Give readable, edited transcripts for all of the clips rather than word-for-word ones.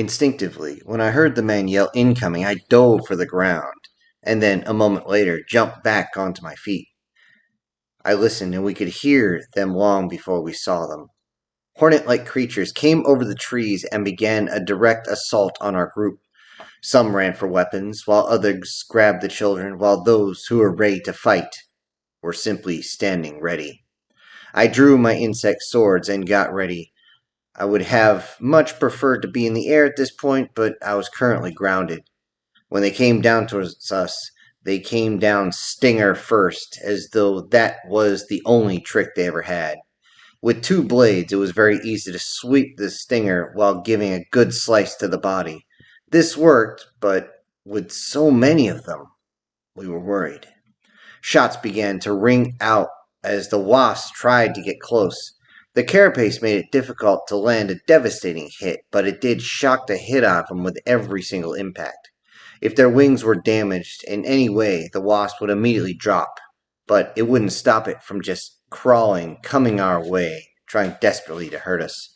Instinctively, when I heard the man yell incoming, I dove for the ground, and then, a moment later, jumped back onto my feet. I listened, and we could hear them long before we saw them. Hornet-like creatures came over the trees and began a direct assault on our group. Some ran for weapons, while others grabbed the children, while those who were ready to fight were simply standing ready. I drew my insect swords and got ready. I would have much preferred to be in the air at this point, but I was currently grounded. When they came down towards us, they came down stinger first, as though that was the only trick they ever had. With two blades, it was very easy to sweep the stinger while giving a good slice to the body. This worked, but with so many of them, we were worried. Shots began to ring out as the wasps tried to get close. The carapace made it difficult to land a devastating hit, but it did shock the hit out of them with every single impact. If their wings were damaged in any way, the wasp would immediately drop, but it wouldn't stop it from just crawling, coming our way, trying desperately to hurt us.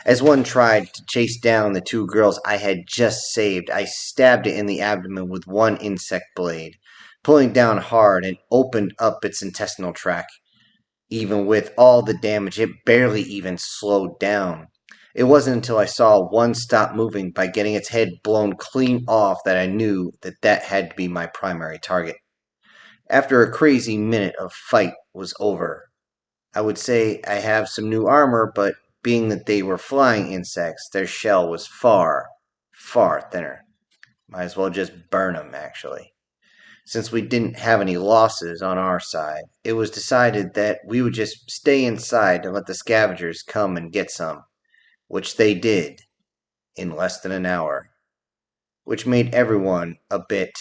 As one tried to chase down the two girls I had just saved, I stabbed it in the abdomen with one insect blade, pulling down hard and opened up its intestinal tract. Even with all the damage, it barely even slowed down. It wasn't until I saw one stop moving by getting its head blown clean off that I knew that that had to be my primary target. After a crazy minute of fight was over, I would say I have some new armor, but being that they were flying insects, their shell was far, far thinner. Might as well just burn them, actually. Since we didn't have any losses on our side, it was decided that we would just stay inside and let the scavengers come and get some, which they did in less than an hour, which made everyone a bit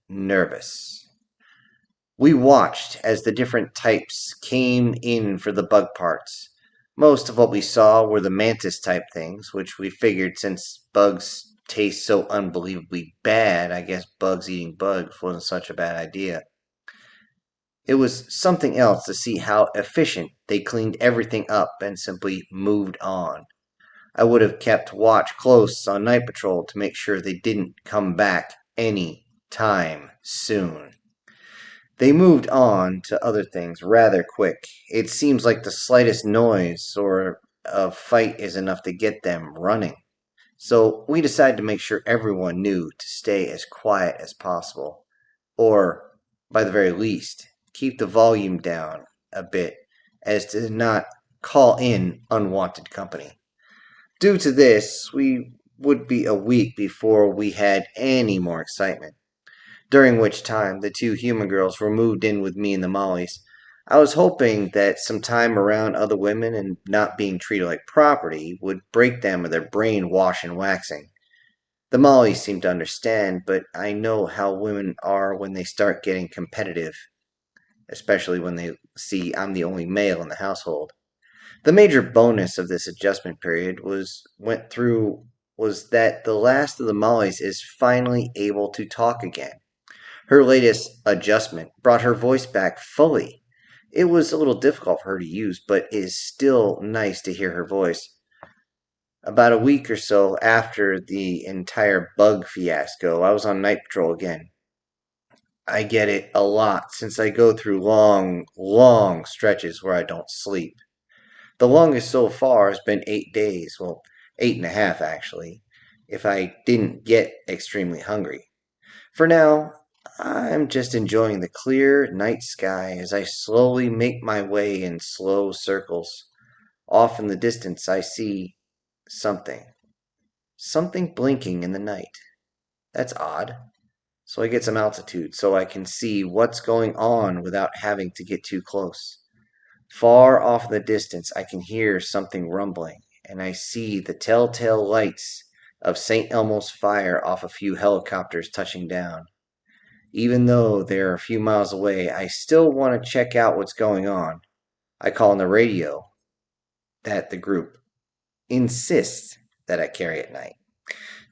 nervous. We watched as the different types came in for the bug parts. Most of what we saw were the mantis type things, which we figured since bugs taste so unbelievably bad, I guess bugs eating bugs wasn't such a bad idea. It was something else to see how efficient they cleaned everything up and simply moved on. I would have kept watch close on night patrol to make sure they didn't come back any time soon. They moved on to other things rather quick. It seems like the slightest noise or a fight is enough to get them running. So we decided to make sure everyone knew to stay as quiet as possible. Or, by the very least, keep the volume down a bit as to not call in unwanted company. Due to this, we would be a week before we had any more excitement, during which time the two human girls were moved in with me and the Mollies. I was hoping that some time around other women and not being treated like property would break them of their brain wash and waxing. The Mollies seem to understand, but I know how women are when they start getting competitive, especially when they see I'm the only male in the household. The major bonus of this adjustment period was that the last of the Mollies is finally able to talk again. Her latest adjustment brought her voice back fully. It was a little difficult for her to use, but it is still nice to hear her voice. About a week or so after the entire bug fiasco, I was on night patrol again. I get it a lot since I go through long, long stretches where I don't sleep. The longest so far has been 8 days, well, 8.5 actually, if I didn't get extremely hungry. For now, I'm just enjoying the clear night sky as I slowly make my way in slow circles. Off in the distance, I see something. Something blinking in the night. That's odd. So I get some altitude so I can see what's going on without having to get too close. Far off in the distance, I can hear something rumbling, and I see the telltale lights of St. Elmo's fire off a few helicopters touching down. Even though they're a few miles away, I still want to check out what's going on. I call on the radio that the group insists that I carry at night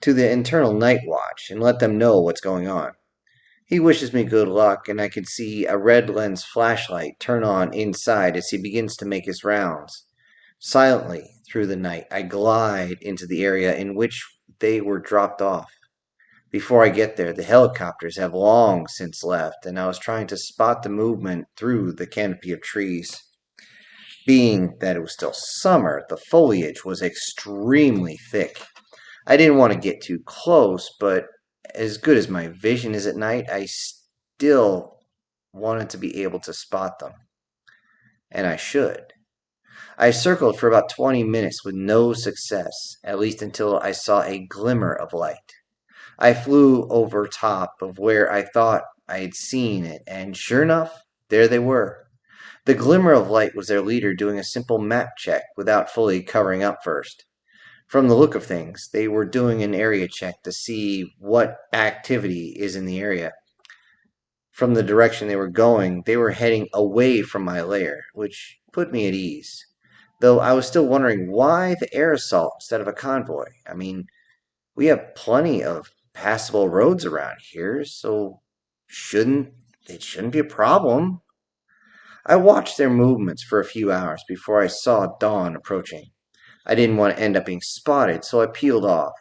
to the internal night watch and let them know what's going on. He wishes me good luck, and I can see a red lens flashlight turn on inside as he begins to make his rounds. Silently through the night, I glide into the area in which they were dropped off. Before I get there, the helicopters have long since left, and I was trying to spot the movement through the canopy of trees. Being that it was still summer, the foliage was extremely thick. I didn't want to get too close, but as good as my vision is at night, I still wanted to be able to spot them. And I should. I circled for about 20 minutes with no success, at least until I saw a glimmer of light. I flew over top of where I thought I had seen it, and sure enough, there they were. The glimmer of light was their leader doing a simple map check without fully covering up first. From the look of things, they were doing an area check to see what activity is in the area. From the direction they were going, they were heading away from my lair, which put me at ease. Though I was still wondering why the air assault instead of a convoy. I mean, we have plenty of passable roads around here, so it shouldn't be a problem. I watched their movements for a few hours before I saw dawn approaching. I didn't want to end up being spotted, so I peeled off.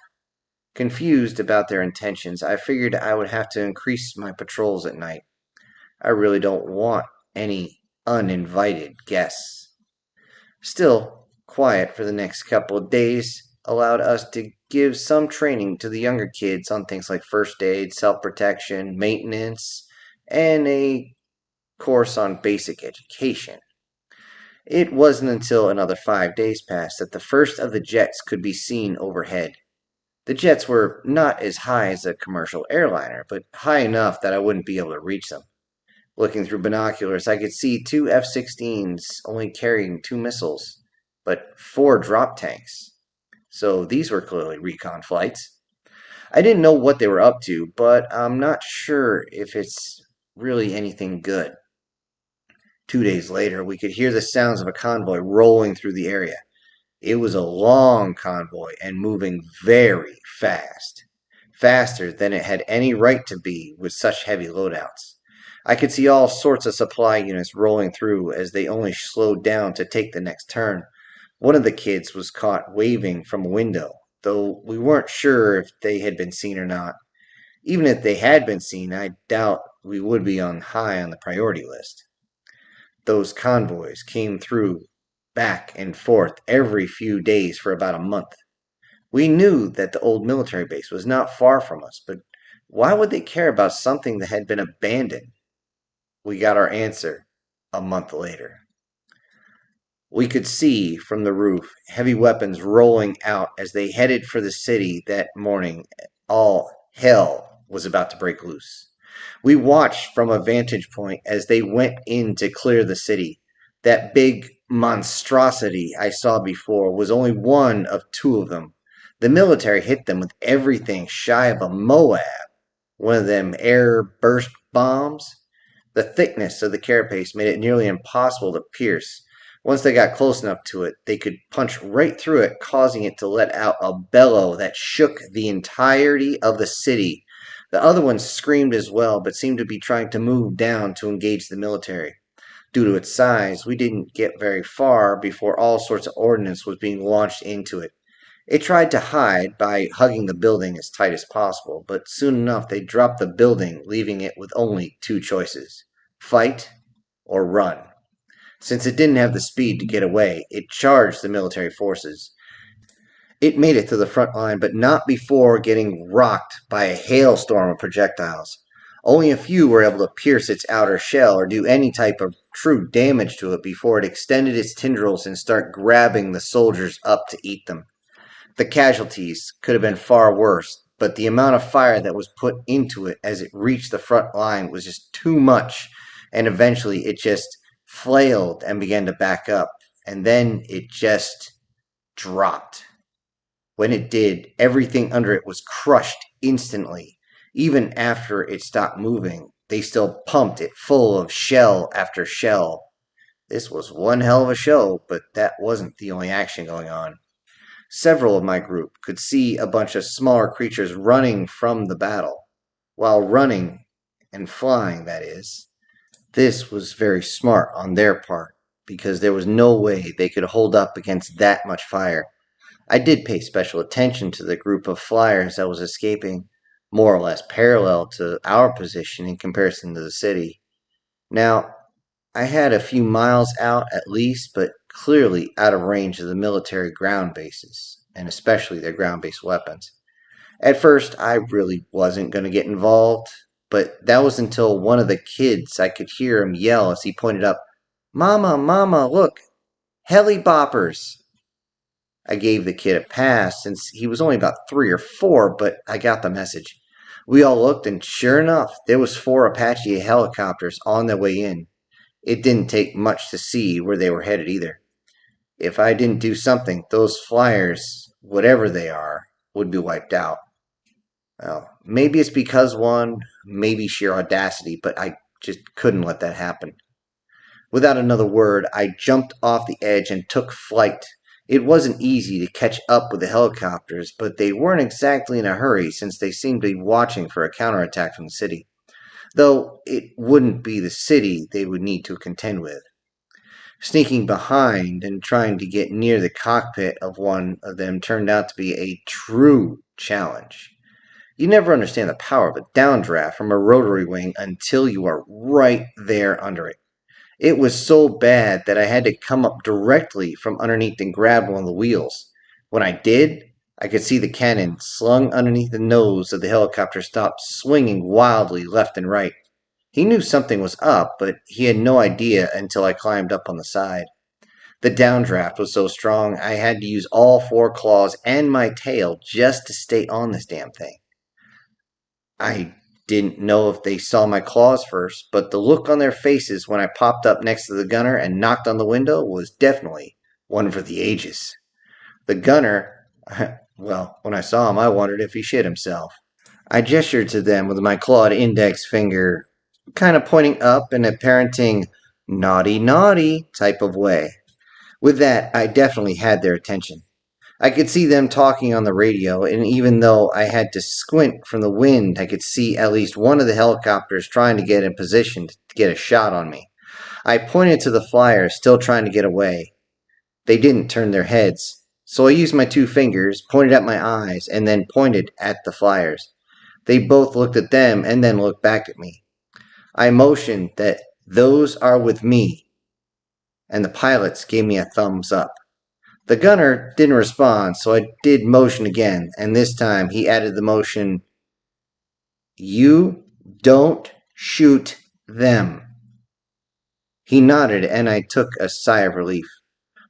Confused about their intentions, I figured I would have to increase my patrols at night. I really don't want any uninvited guests. Still, quiet for the next couple of days allowed us to give some training to the younger kids on things like first aid, self-protection, maintenance, and a course on basic education. It wasn't until another 5 days passed that the first of the jets could be seen overhead. The jets were not as high as a commercial airliner, but high enough that I wouldn't be able to reach them. Looking through binoculars, I could see two F-16s only carrying 2 missiles, but 4 drop tanks. So these were clearly recon flights. I didn't know what they were up to, but I'm not sure if it's really anything good. 2 days later, we could hear the sounds of a convoy rolling through the area. It was a long convoy and moving very fast. Faster than it had any right to be with such heavy loadouts. I could see all sorts of supply units rolling through as they only slowed down to take the next turn. One of the kids was caught waving from a window, though we weren't sure if they had been seen or not. Even if they had been seen, I doubt we would be on high on the priority list. Those convoys came through back and forth every few days for about a month. We knew that the old military base was not far from us, but why would they care about something that had been abandoned? We got our answer a month later. We could see from the roof heavy weapons rolling out as they headed for the city that morning. All hell was about to break loose. We watched from a vantage point as they went in to clear the city. That big monstrosity I saw before was only one of 2 of them. The military hit them with everything shy of a Moab, one of them air burst bombs. The thickness of the carapace made it nearly impossible to pierce. Once they got close enough to it, they could punch right through it, causing it to let out a bellow that shook the entirety of the city. The other ones screamed as well, but seemed to be trying to move down to engage the military. Due to its size, we didn't get very far before all sorts of ordnance was being launched into it. It tried to hide by hugging the building as tight as possible, but soon enough they dropped the building, leaving it with only 2 choices: fight or run. Since it didn't have the speed to get away, it charged the military forces. It made it to the front line, but not before getting rocked by a hailstorm of projectiles. Only a few were able to pierce its outer shell or do any type of true damage to it before it extended its tendrils and started grabbing the soldiers up to eat them. The casualties could have been far worse, but the amount of fire that was put into it as it reached the front line was just too much, and eventually it just flailed and began to back up, and then it just dropped. When it did, everything under it was crushed instantly. Even after it stopped moving, they still pumped it full of shell after shell. This was one hell of a show, but that wasn't the only action going on. Several of my group could see a bunch of smaller creatures running from the battle. While running, and flying, that is. This was very smart on their part, because there was no way they could hold up against that much fire. I did pay special attention to the group of flyers that was escaping, more or less parallel to our position in comparison to the city. Now, I had a few miles out at least, but clearly out of range of the military ground bases, and especially their ground based weapons. At first, I really wasn't going to get involved, but that was until one of the kids, I could hear him yell as he pointed up, "Mama, Mama, look, heli boppers." I gave the kid a pass since he was only about 3 or 4, but I got the message. We all looked, and sure enough, there was 4 Apache helicopters on their way in. It didn't take much to see where they were headed either. If I didn't do something, those flyers, whatever they are, would be wiped out. Well, maybe it's because one, maybe sheer audacity, but I just couldn't let that happen. Without another word, I jumped off the edge and took flight. It wasn't easy to catch up with the helicopters, but they weren't exactly in a hurry since they seemed to be watching for a counterattack from the city. Though it wouldn't be the city they would need to contend with. Sneaking behind and trying to get near the cockpit of one of them turned out to be a true challenge. You never understand the power of a downdraft from a rotary wing until you are right there under it. It was so bad that I had to come up directly from underneath and grab one of the wheels. When I did, I could see the cannon slung underneath the nose of the helicopter stop swinging wildly left and right. He knew something was up, but he had no idea until I climbed up on the side. The downdraft was so strong I had to use all 4 claws and my tail just to stay on this damn thing. I didn't know if they saw my claws first, but the look on their faces when I popped up next to the gunner and knocked on the window was definitely one for the ages. The gunner, well, when I saw him, I wondered if he shit himself. I gestured to them with my clawed index finger, kind of pointing up in a parenting, naughty, naughty type of way. With that, I definitely had their attention. I could see them talking on the radio, and even though I had to squint from the wind, I could see at least one of the helicopters trying to get in position to get a shot on me. I pointed to the flyers, still trying to get away. They didn't turn their heads, so I used my 2 fingers, pointed at my eyes, and then pointed at the flyers. They both looked at them and then looked back at me. I motioned that those are with me, and the pilots gave me a thumbs up. The gunner didn't respond, so I did motion again, and this time he added the motion, "You don't shoot them." He nodded, and I took a sigh of relief.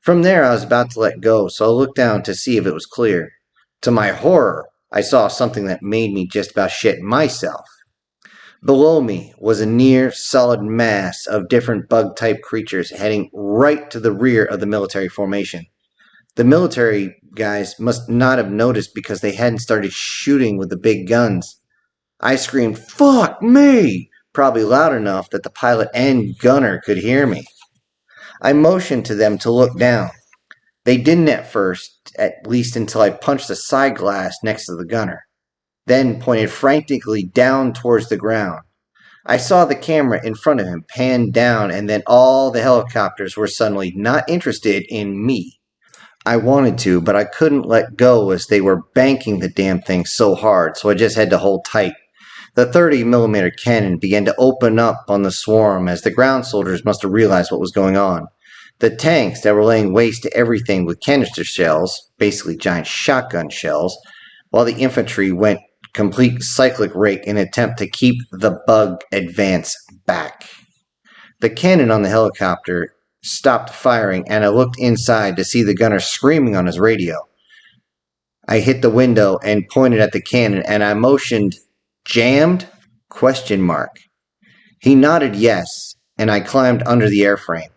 From there, I was about to let go, so I looked down to see if it was clear. To my horror, I saw something that made me just about shit myself. Below me was a near solid mass of different bug type creatures heading right to the rear of the military formation. The military guys must not have noticed because they hadn't started shooting with the big guns. I screamed, "Fuck me!" probably loud enough that the pilot and gunner could hear me. I motioned to them to look down. They didn't at first, at least until I punched the side glass next to the gunner, then pointed frantically down towards the ground. I saw the camera in front of him pan down, and then all the helicopters were suddenly not interested in me. I wanted to, but I couldn't let go as they were banking the damn thing so hard, so I just had to hold tight. The 30mm cannon began to open up on the swarm as the ground soldiers must have realized what was going on. The tanks that were laying waste to everything with canister shells, basically giant shotgun shells, while the infantry went complete cyclic rate in an attempt to keep the bug advance back. The cannon on the helicopter stopped firing, and I looked inside to see the gunner screaming on his radio. I hit the window and pointed at the cannon, and I motioned, "Jammed?" Question mark. He nodded yes, and I climbed under the airframe.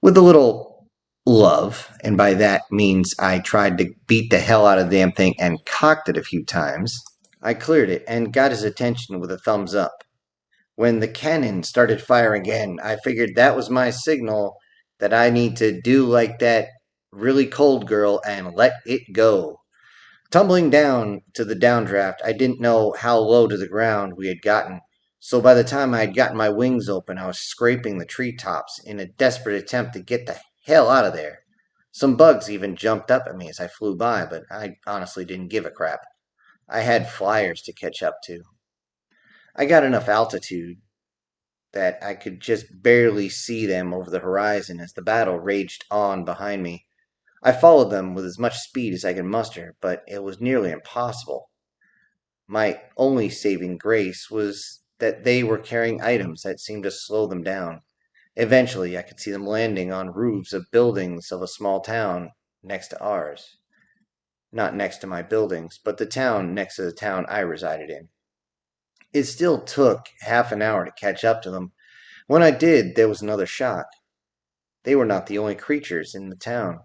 With a little love, and by that means I tried to beat the hell out of the damn thing and cocked it a few times, I cleared it and got his attention with a thumbs up. When the cannon started firing again, I figured that was my signal that I need to do like that really cold girl and let it go. Tumbling down to the downdraft, I didn't know how low to the ground we had gotten, so by the time I had gotten my wings open, I was scraping the treetops in a desperate attempt to get the hell out of there. Some bugs even jumped up at me as I flew by, but I honestly didn't give a crap. I had flyers to catch up to. I got enough altitude that I could just barely see them over the horizon as the battle raged on behind me. I followed them with as much speed as I could muster, but it was nearly impossible. My only saving grace was that they were carrying items that seemed to slow them down. Eventually, I could see them landing on roofs of buildings of a small town next to ours. Not next to my buildings, but the town next to the town I resided in. It still took half an hour to catch up to them. When I did, there was another shock. They were not the only creatures in the town.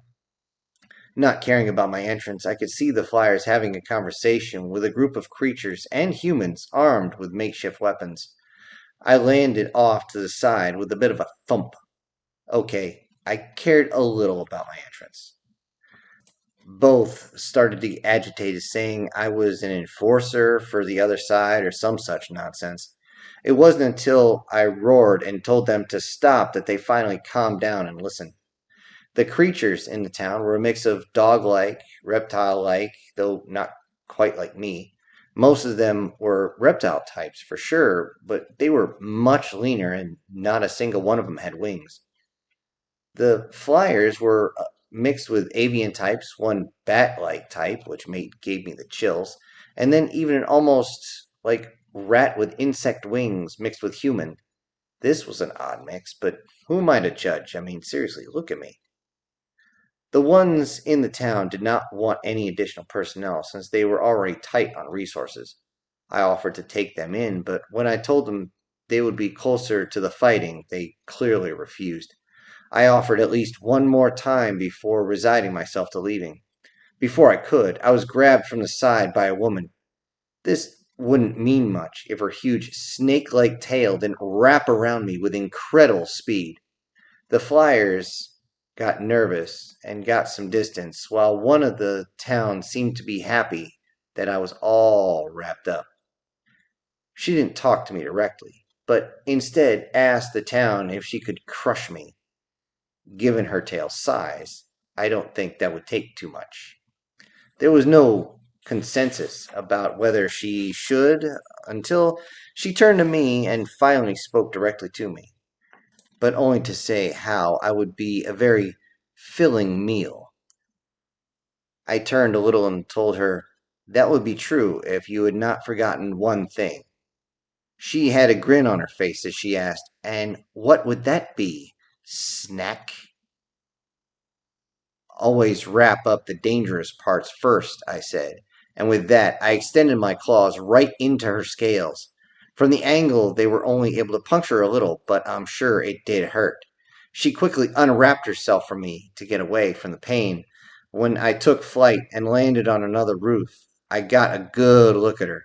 Not caring about my entrance, I could see the flyers having a conversation with a group of creatures and humans armed with makeshift weapons. I landed off to the side with a bit of a thump. Okay, I cared a little about my entrance. Both started to get agitated, saying I was an enforcer for the other side or some such nonsense. It wasn't until I roared and told them to stop that they finally calmed down and listened. The creatures in the town were a mix of dog like, reptile like, though not quite like me. Most of them were reptile types for sure, but they were much leaner and not a single one of them had wings. The flyers were mixed with avian types, one bat like type, which gave me the chills, and then even an almost like rat with insect wings mixed with human. This was an odd mix, but who am I to judge? I mean, seriously, look at me. The ones in the town did not want any additional personnel since they were already tight on resources. I offered to take them in, but when I told them they would be closer to the fighting, they clearly refused. I offered at least one more time before resigning myself to leaving. Before I could, I was grabbed from the side by a woman. This wouldn't mean much if her huge snake like tail didn't wrap around me with incredible speed. The flyers got nervous and got some distance, while one of the town seemed to be happy that I was all wrapped up. She didn't talk to me directly, but instead asked the town if she could crush me. Given her tail's size, I don't think that would take too much. There was no consensus about whether she should until she turned to me and finally spoke directly to me, but only to say how I would be a very filling meal. I turned a little and told her that would be true if you had not forgotten one thing. She had a grin on her face as she asked, "And what would that be? Snack?" "Always wrap up the dangerous parts first," I said, and with that I extended my claws right into her scales. From the angle they were only able to puncture a little, but I'm sure it did hurt. She quickly unwrapped herself from me to get away from the pain. When I took flight and landed on another roof, I got a good look at her.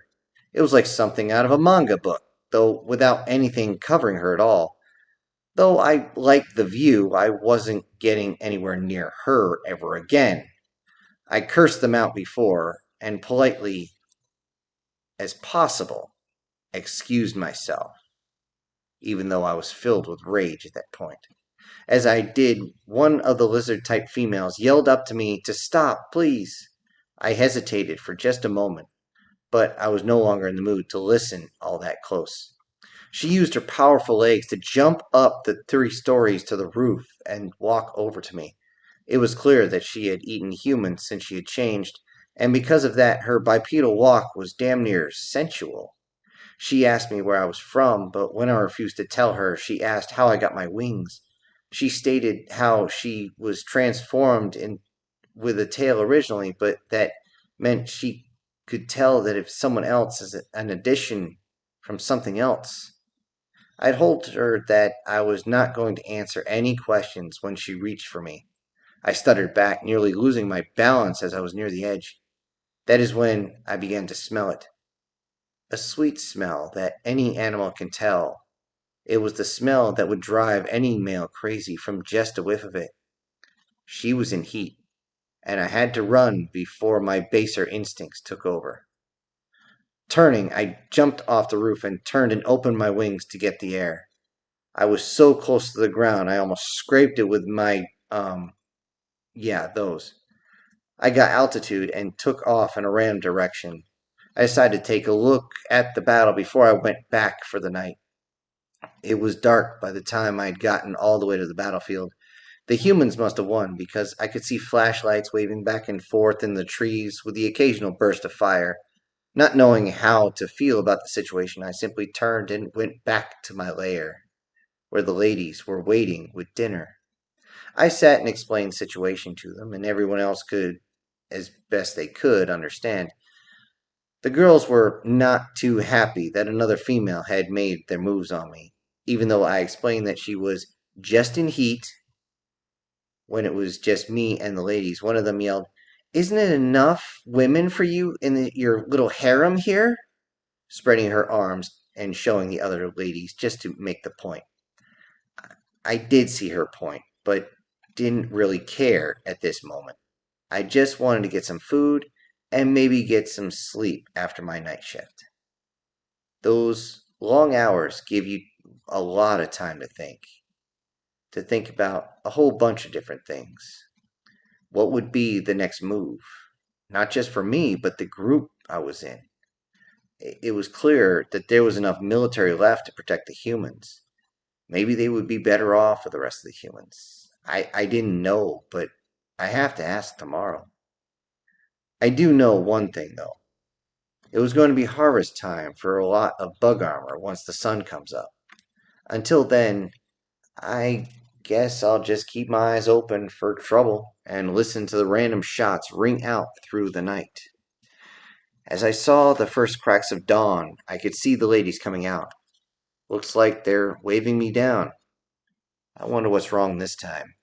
It was like something out of a manga book, though without anything covering her at all. Though I liked the view, I wasn't getting anywhere near her ever again. I cursed them out before, and politely as possible, excused myself, even though I was filled with rage at that point. As I did, one of the lizard type females yelled up to me to stop, please. I hesitated for just a moment, but I was no longer in the mood to listen all that close. She used her powerful legs to jump up the 3 stories to the roof and walk over to me. It was clear that she had eaten humans since she had changed, and because of that, her bipedal walk was damn near sensual. She asked me where I was from, but when I refused to tell her, she asked how I got my wings. She stated how she was transformed in with a tail originally, but that meant she could tell that if someone else is an addition from something else. I told her that I was not going to answer any questions when she reached for me. I stuttered back, nearly losing my balance as I was near the edge. That is when I began to smell it. A sweet smell that any animal can tell. It was the smell that would drive any male crazy from just a whiff of it. She was in heat, and I had to run before my baser instincts took over. Turning, I jumped off the roof and turned and opened my wings to get the air. I was so close to the ground I almost scraped it with my Yeah, those. I got altitude and took off in a random direction. I decided to take a look at the battle before I went back for the night. It was dark by the time I'd gotten all the way to the battlefield. The humans must have won because I could see flashlights waving back and forth in the trees with the occasional burst of fire. Not knowing how to feel about the situation, I simply turned and went back to my lair, where the ladies were waiting with dinner. I sat and explained the situation to them, and everyone else could, as best they could, understand. The girls were not too happy that another female had made their moves on me, even though I explained that she was just in heat when it was just me and the ladies. One of them yelled, "Isn't it enough women for you in your little harem here?" Spreading her arms and showing the other ladies just to make the point. I did see her point, but didn't really care at this moment. I just wanted to get some food and maybe get some sleep after my night shift. Those long hours give you a lot of time to think about a whole bunch of different things. What would be the next move? Not just for me, but the group I was in. It was clear that there was enough military left to protect the humans. Maybe they would be better off with the rest of the humans. I didn't know, but I have to ask tomorrow. I do know one thing, though. It was going to be harvest time for a lot of bug armor once the sun comes up. Until then, I guess I'll just keep my eyes open for trouble and listen to the random shots ring out through the night. As I saw the first cracks of dawn, I could see the ladies coming out. Looks like they're waving me down. I wonder what's wrong this time.